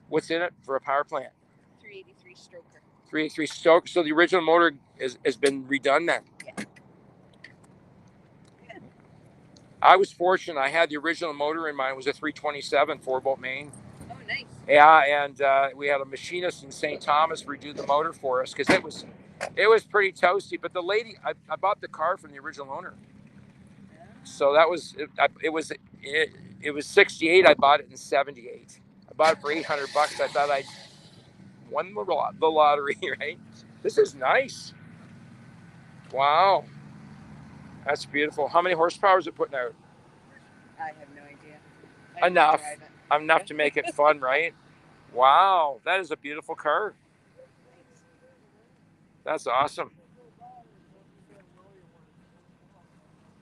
What's in it for a power plant? 383 stroker. 383 stroke. So the original motor has been redone then? Yeah. I was fortunate. I had the original motor in mine. It was a 327 4-bolt main. Oh, nice. Yeah, and we had a machinist in St. Thomas redo the motor for us because it was pretty toasty. But the lady, I bought the car from the original owner, so that was it was 68. I bought it in 78. I bought it for $800. I thought I'd won the lottery, right? This is nice. Wow, that's beautiful. How many horsepower is it putting out? I have no idea. I Enough. drive it. Enough to make it fun, right? Wow, that is a beautiful car. That's awesome.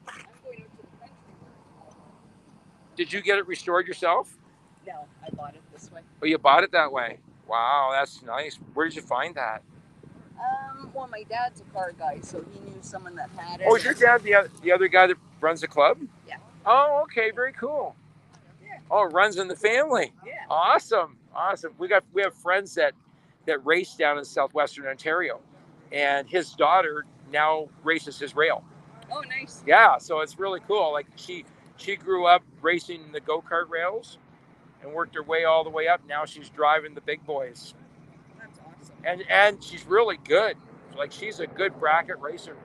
I'm going out to the country. Did you get it restored yourself? No, I bought it this way. Oh, you bought it that way. Wow, that's nice. Where did you find that? Well, my dad's a car guy, so he knew someone that had it. Oh, is your dad the other guy that runs the club? Yeah. Oh, okay, very cool. Yeah. Oh, it runs in the family. Yeah. Awesome. We have friends that race down in southwestern Ontario, and his daughter now races his rail. Oh, nice. Yeah, so it's really cool. Like she grew up racing the go-kart rails and worked her way all the way up. Now she's driving the big boys. That's awesome. And she's really good. Like she's a good bracket racer.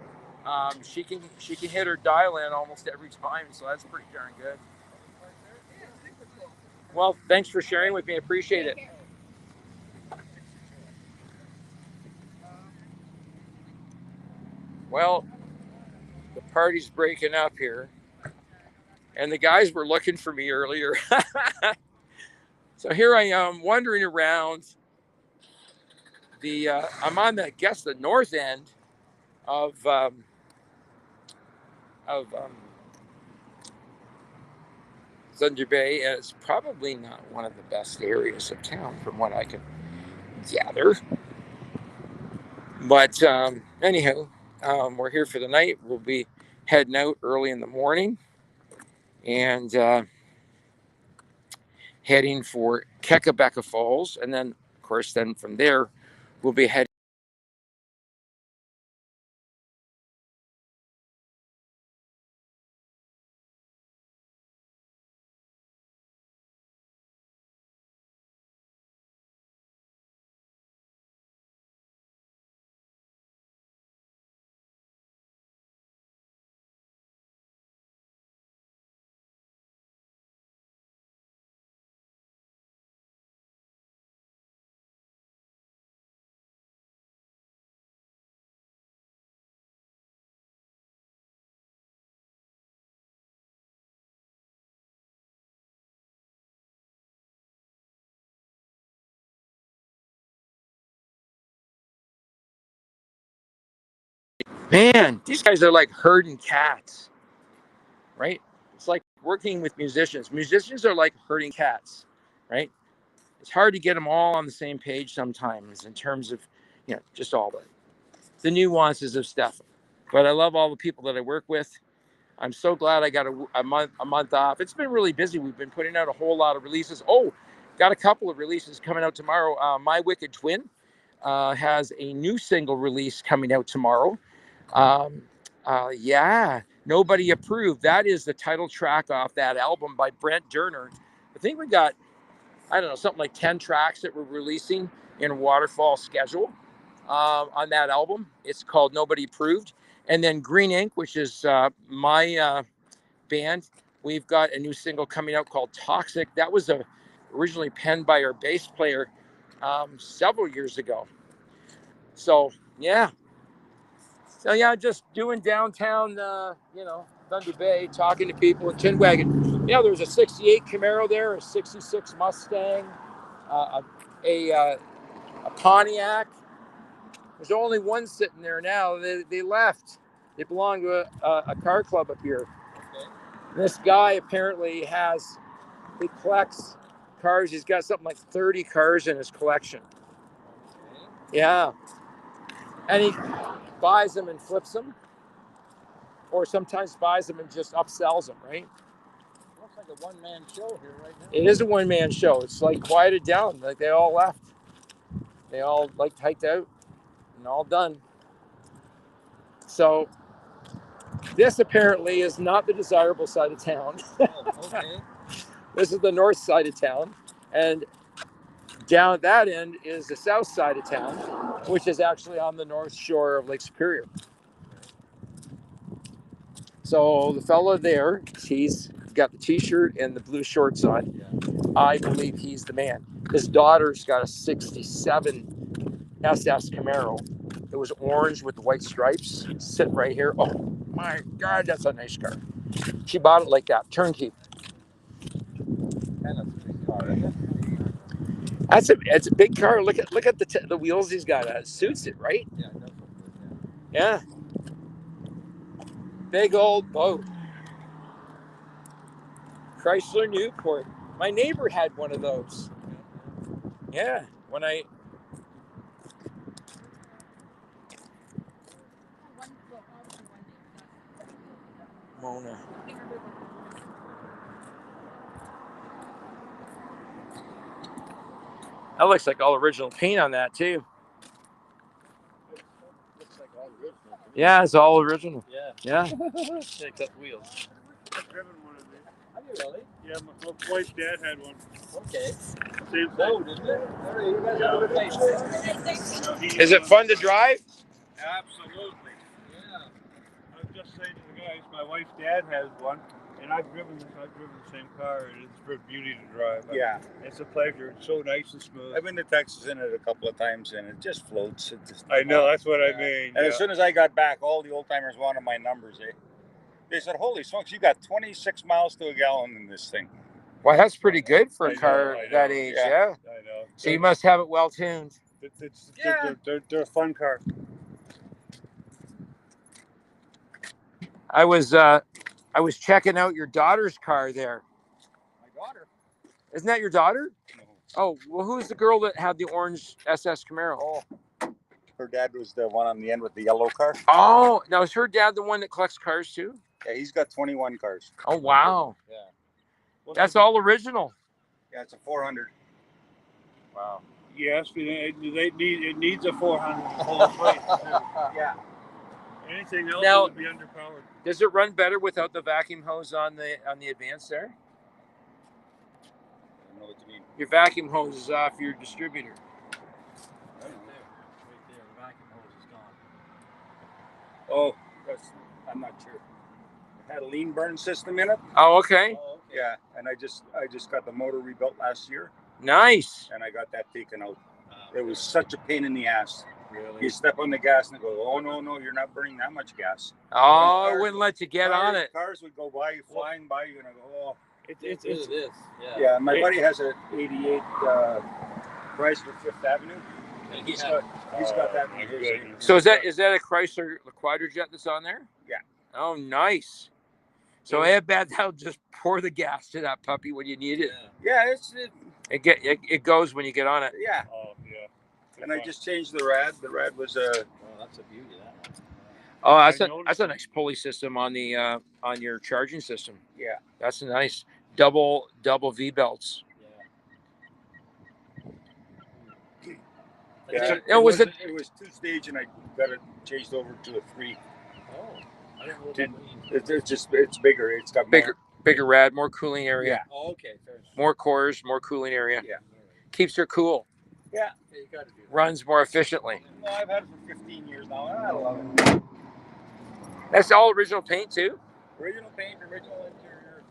She can hit her dial in almost every time, so that's pretty darn good. Yeah, super cool. Well, thanks for sharing with me. I appreciate it. Well, the party's breaking up here, and the guys were looking for me earlier. So here I am wandering around I'm on the north end of Thunder Bay, and it's probably not one of the best areas of town from what I can gather. But anyhow, we're here for the night. We'll be heading out early in the morning and heading for Kekabeka Falls, and then of course from there we'll be heading. Man, these guys are like herding cats, right? It's like working with musicians. Musicians are like herding cats, right? It's hard to get them all on the same page sometimes in terms of, just all the nuances of stuff. but I love all the people that I work with. I'm so glad I got a month off. It's been really busy. We've been putting out a whole lot of releases. Oh, got a couple of releases coming out tomorrow. My Wicked Twin has a new single release coming out tomorrow. Yeah, Nobody Approved. That is the title track off that album by Brent Durner. I think we got, I don't know, something like 10 tracks that we're releasing in a waterfall schedule on that album. It's called Nobody Approved. And then Green Ink, which is my band, we've got a new single coming out called Toxic. That was originally penned by our bass player several years ago. So yeah, just doing downtown, Thunder Bay, talking to people in Tin Wagon. There was a '68 Camaro there, a '66 Mustang, a Pontiac. There's only one sitting there now. They left. They belong to a car club up here. Okay. This guy apparently he collects cars. He's got something like 30 cars in his collection. Okay. Yeah. And he buys them and flips them, or sometimes buys them and just upsells them, right? Looks like a one-man show here right now. It is a one-man show. It's like quieted down. Like they all left. They all like hiked out and all done. So this apparently is not the desirable side of town. Oh, okay. This is the north side of town. And down at that end is the south side of town, which is actually on the north shore of Lake Superior. So the fella there, he's got the t-shirt and the blue shorts on. Yeah. I believe he's the man. His daughter's got a '67 SS Camaro. It was orange with the white stripes, sitting right here. Oh my God, that's a nice car. She bought it like that, turnkey. Kind of sweet car, isn't it? It's a big car. Look at the wheels he's got. It suits it, right? Yeah, definitely. Yeah. Big old boat. Chrysler Newport. My neighbor had one of those. Yeah, when I. Mona. That looks like all original paint on that too. Looks like all original. Yeah, it's all original. Yeah. Yeah. Except wheels. I've driven one of these. Have you really? Yeah, my wife's dad had one. Okay. Same No, thing. didn't it? Very, you guys have a good face. Is it fun to drive? Absolutely. Yeah. I was just saying to the guys, my wife's dad has one, and I've driven the same car, and it's for beauty to drive. Yeah, It's a pleasure. It's so nice and smooth. I've been to Texas in it a couple of times, and it just floats. It just, I know, that's what Yeah. I mean. And as soon as I got back, all the old timers wanted my numbers. They said, "Holy smokes, you got 26 miles to a gallon in this thing." Well, that's pretty good for I a know, car I know. that age, Yeah. yeah. I know. So you must have it well tuned. They're a fun car. I was checking out your daughter's car there. My daughter. Isn't that your daughter? No. Oh, well, who's the girl that had the orange SS Camaro? Oh, her dad was the one on the end with the yellow car. Oh, now is her dad the one that collects cars too? Yeah, he's got 21 cars. Oh, wow. Yeah. Well, That's all original. Yeah, it's a 400. Wow. Yes, it needs a 400 to hold a plate. Yeah. Anything else Now- would be underpowered. Does it run better without the vacuum hose on the Advance there? I don't know what you mean. Your vacuum hose is off your distributor. Right there. Right there. The vacuum hose is gone. Oh, I'm not sure. It had a lean burn system in it. Oh, okay. Oh, okay. Yeah, and I just got the motor rebuilt last year, Nice. and I got that taken out. It was such a pain in the ass. Really? You step on the gas and it goes, "Oh no, you're not burning that much gas." Oh, I wouldn't let you get on it. Cars would go by you, flying by you, and I go, "Oh." It's this. Yeah. Yeah, my buddy has an '88 Chrysler Fifth Avenue. And He's got that. my in his. goodness. So is that a Chrysler Quadrojet that's on there? Yeah. Oh, nice. So I bet that'll just pour the gas to that puppy when you need it. Yeah. Yeah, It goes when you get on it. yeah. Oh, yeah. And I just changed the rad. The rad was a Oh, that's a beauty. That one. Oh, I that's a noticed- nice pulley system on the on your charging system. Yeah. That's nice. Double V belts. Yeah, It was it was 2-stage, and I got it changed over to a 3. Oh, I don't know what Did- that means. It's bigger. It's got bigger rad, more cooling area, Yeah. Oh, okay. Fair. more cores, more cooling area. Yeah. Keeps her cool. Yeah. Yeah, you got to do that. Runs more efficiently. No, I've had it for 15 years now. I love it. That's all original paint too. Original paint, original interior.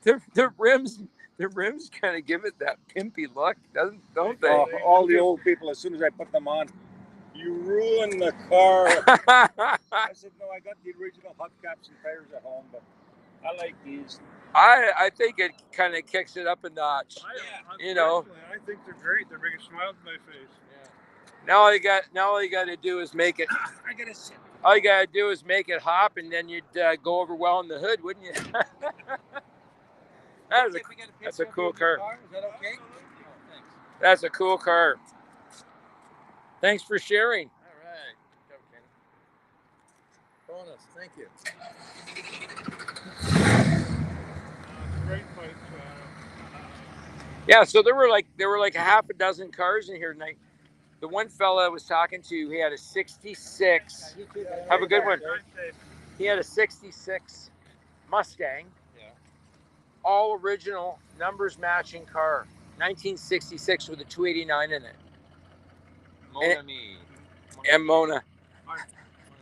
The rims kind of give it that pimpy look, don't they? Oh, all the old people, as soon as I put them on, you ruin the car. I said, no, I got the original hubcaps and tires at home, but I like these. I think it kind of kicks it up a notch. You know. I think they're great. They're bringing a smile to my face. Now all you got to do is make it. I gotta sit. All you got to do is make it hop, and then you'd go over well in the hood, wouldn't you? That's a cool car. Is that okay? Oh, thanks. That's a cool car. Thanks for sharing. All right. Okay. Bonus. Thank you. Great fight. Yeah, so there were like a half a dozen cars in here tonight. The one fella I was talking to, he had a 66. Have a good one. He had a 66 Mustang. Yeah. All original, numbers matching car. 1966 with a 289 in it. Mona me. And Mona.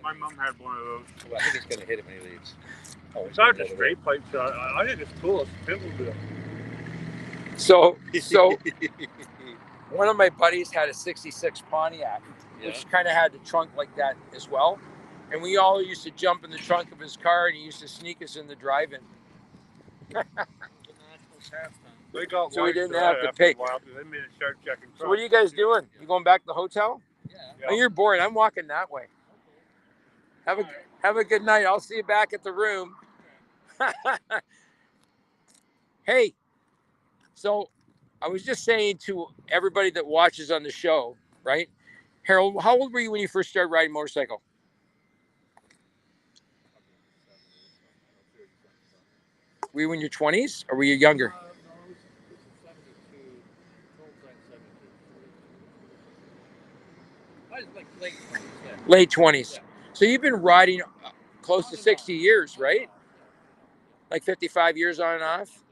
My mom had one of those. Well, I think it's going to hit it when he leaves. Oh, It's not just straight pipe shot. I think it's cool. It's simple to do. So one of my buddies had a 66 Pontiac, which kind of had the trunk like that as well. And we all used to jump in the trunk of his car, and he used to sneak us in the drive-in. They got So we white didn't for have that to after a pay. while, 'cause they made it start checking. So what are you guys doing? You going back to the hotel? Yeah. Oh, you're bored. I'm walking that way. Have a good night. I'll see you back at the room. Hey, so I was just saying to everybody that watches on the show, right? Harold, how old were you when you first started riding motorcycle? Were you in your 20s or were you younger? Late 20s. So you've been riding close to 60 years, right? Like 55 years on and off?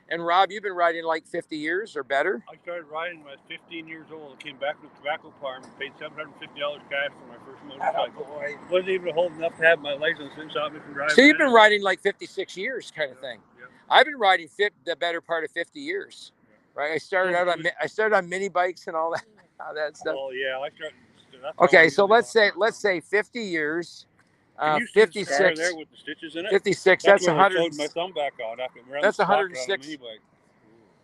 And Rob, you've been riding like 50 years or better? I started riding when I was 15 years old. I came back from the tobacco farm and paid $750 cash for my first motorcycle. Wasn't even old enough to have my license and stopped me from driving. So you've been riding like 56 years kind of thing. Yeah. I've been riding the better part of 50 years. Right? I started on mini bikes and all that stuff. Oh yeah, I started. Okay, so let's say 50 years. Can you see the scar 56 there with the stitches in it? 56, that's when I 100. sewed my thumb back on after we ran That's the spot around 106. the mini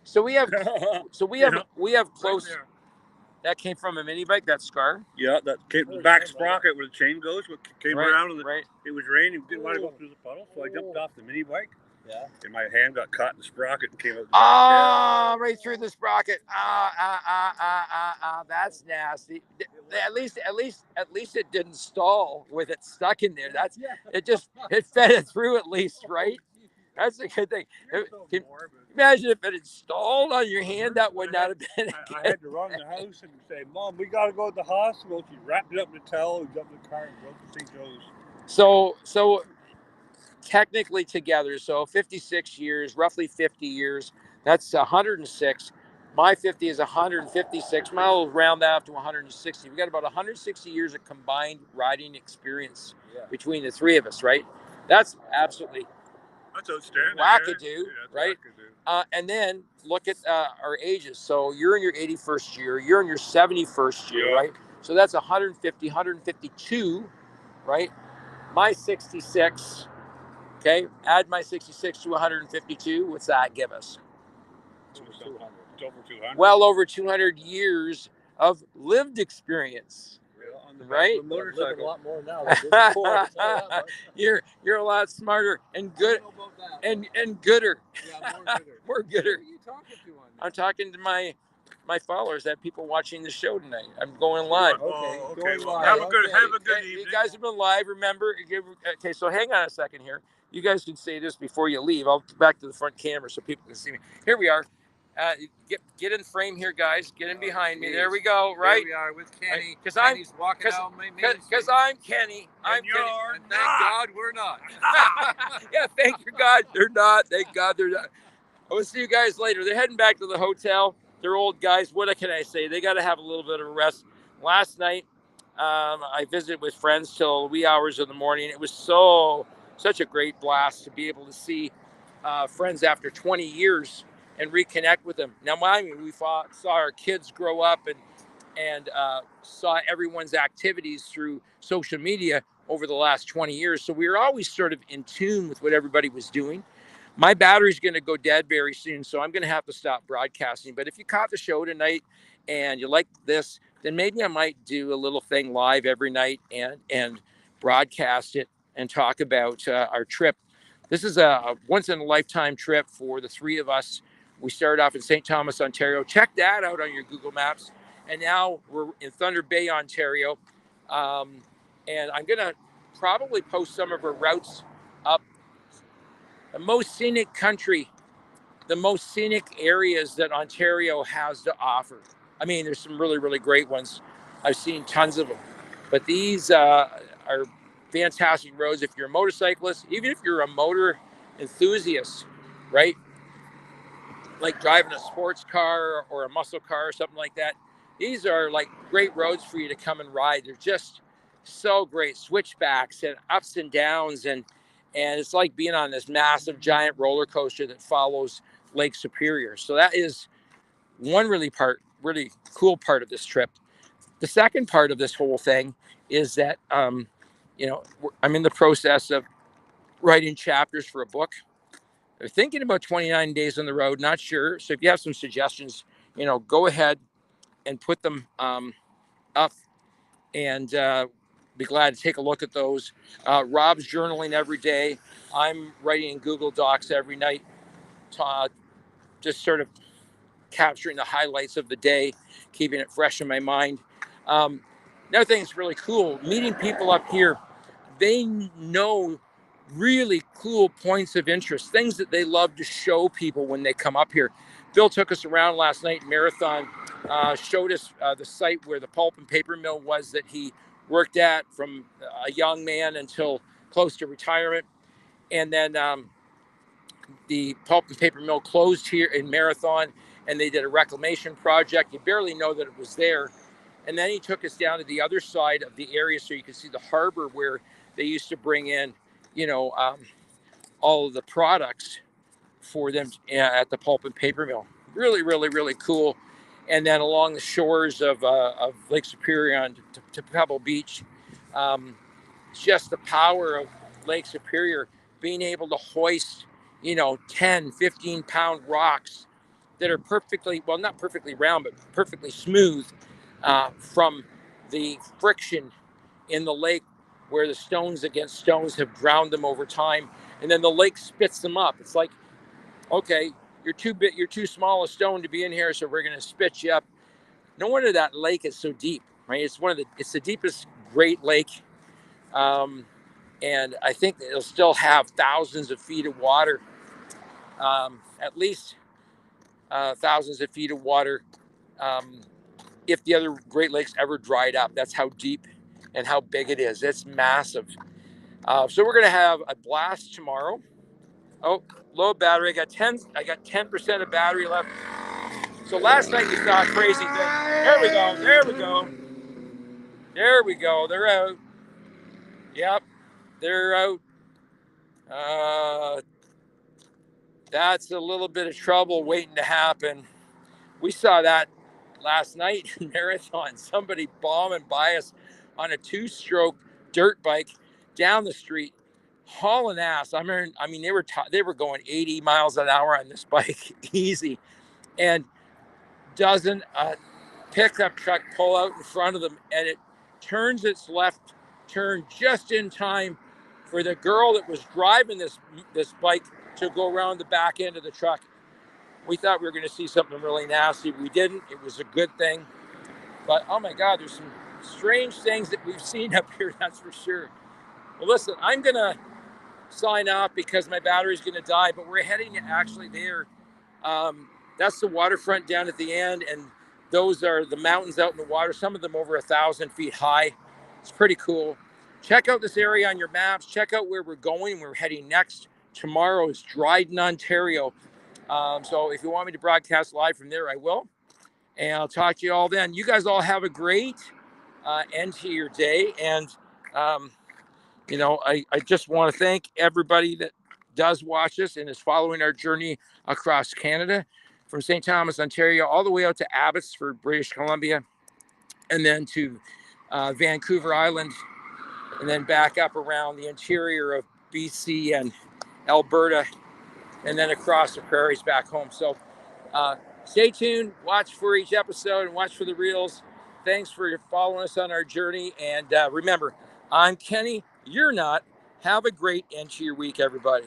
So we have Yeah. we have bike. close. Right there. That came from a mini bike, that scar. Yeah, that came the back sprocket where the chain goes. What came around and right. it was raining. Didn't want to go through the puddle, so I jumped off the mini bike. Yeah. And my hand got caught in the sprocket and came out. Ah, right through the sprocket. That's nasty. At least it didn't stall with it stuck in there. It fed it through at least, right? That's a good thing. Imagine if it had stalled on your hand, that would not have been. I had to run in the house and say, "Mom, we got to go to the hospital." She wrapped it up in a towel and jumped in the car and broke the St. Joe's. So technically together, so 56 years, roughly 50 years, that's 106. My 50 is 156. I'll round that up to 160. We got about 160 years of combined riding experience between the three of us, right? That's absolutely That's outstanding. wackadoo, that's right? wackadoo. And then look at our ages. So you're in your 81st year, you're in your 71st year, Yeah. right? So that's 150, 152, right? My 66. Okay, add my 66 to 152. What's that give us? It's over 200. Well over 200 years of lived experience. On the back Right? of the Living a motorcycle. lot more now than did before. I'll tell you that much. You're a lot smarter and I good don't know about that, and gooder. but yeah, more gooder. More Who gooder. are you talking to on I'm talking to my my followers. I have people watching the show tonight. I'm going live. Oh, okay. going Well, live. have a good Hey, evening. you guys have been live. Remember? Okay, so hang on a second here. You guys can say this before you leave. I'll back to the front camera so people can see me. Here we are. Get in frame here, guys. Get in behind me. There we go. Right. Here we are with Kenny. Because Kenny's walking cause- out Main Because Street. I'm Kenny. I'm you're Kenny. And thank God we're not. Yeah, thank you, God. They're not. Thank God they're not. I will see you guys later. They're heading back to the hotel. They're old guys. What can I say? They got to have a little bit of a rest. Last night, I visited with friends till wee hours of the morning. It was such a great blast to be able to see friends after 20 years and reconnect with them. Now, we saw our kids grow up and saw everyone's activities through social media over the last 20 years. So we were always sort of in tune with what everybody was doing. My battery's going to go dead very soon, so I'm going to have to stop broadcasting. But if you caught the show tonight and you like this, then maybe I might do a little thing live every night and broadcast it and talk about our trip. This is a once-in-a-lifetime trip for the three of us. We started off in St. Thomas, Ontario. Check that out on your Google Maps. And now we're in Thunder Bay, Ontario. And I'm going to probably post some of our routes up. The most scenic country, the most scenic areas that Ontario has to offer. I mean, there's some really, really great ones. I've seen tons of them. But these are fantastic roads. If you're a motorcyclist, even if you're a motor enthusiast, right? Like driving a sports car or a muscle car or something like that. These are like great roads for you to come and ride. They're just so great. Switchbacks and ups and downs. And it's like being on this massive giant roller coaster that follows Lake Superior. So that is one really cool part of this trip. The second part of this whole thing is that, I'm in the process of writing chapters for a book. They're thinking about 29 days on the road, not sure. So if you have some suggestions, go ahead and put them up and be glad to take a look at those. Rob's journaling every day. I'm writing in Google Docs every night, just sort of capturing the highlights of the day, keeping it fresh in my mind. Another thing that's really cool, meeting people up here, they know really cool points of interest, things that they love to show people when they come up here. Bill took us around last night, Marathon, showed us the site where the pulp and paper mill was that he worked at from a young man until close to retirement. And then the pulp and paper mill closed here in Marathon, and they did a reclamation project. You barely know that it was there. And then he took us down to the other side of the area so you can see the harbor where they used to bring in, all of the products for them at the pulp and paper mill. Really, really, really cool. And then along the shores of Lake Superior on to Pebble Beach, just the power of Lake Superior being able to hoist, 10, 15-pound rocks that are perfectly, well, not perfectly round, but perfectly smooth from the friction in the lake where the stones against stones have ground them over time. And then the lake spits them up. It's like, okay, you're too small a stone to be in here, so we're going to spit you up. No wonder that lake is so deep, right? It's the deepest Great Lake. And I think it'll still have thousands of feet of water, at least thousands of feet of water if the other Great Lakes ever dried up. That's how deep and how big it is. It's massive. So we're going to have a blast tomorrow. Oh, low battery. I got 10% of battery left. So last night you saw a crazy thing. There we go. They're out. Yep, they're out. That's a little bit of trouble waiting to happen. We saw that last night in Marathon. Somebody bombing by us on a 2-stroke dirt bike down the street, hauling ass. I mean, they were going 80 miles an hour on this bike, easy, and doesn't a pickup truck pull out in front of them, and it turns its left turn just in time for the girl that was driving this bike to go around the back end of the truck. We thought we were going to see something really nasty. We didn't. It was a good thing. But oh my God, there's some strange things that we've seen up here, that's for sure. Well, listen, I'm going to sign off because my battery's going to die, but we're heading actually there. That's the waterfront down at the end, and those are the mountains out in the water, some of them over 1,000 feet high. It's pretty cool. Check out this area on your maps. Check out where we're going. We're heading next. Tomorrow is Dryden, Ontario. So if you want me to broadcast live from there, I will. And I'll talk to you all then. You guys all have a great end to your day. And, I just want to thank everybody that does watch us and is following our journey across Canada, from St. Thomas, Ontario, all the way out to Abbotsford, British Columbia, and then to Vancouver Island, and then back up around the interior of BC and Alberta, and then across the prairies back home. So stay tuned, watch for each episode, and watch for the reels. Thanks for following us on our journey. And remember, I'm Kenny. You're not. Have a great end to your week, everybody.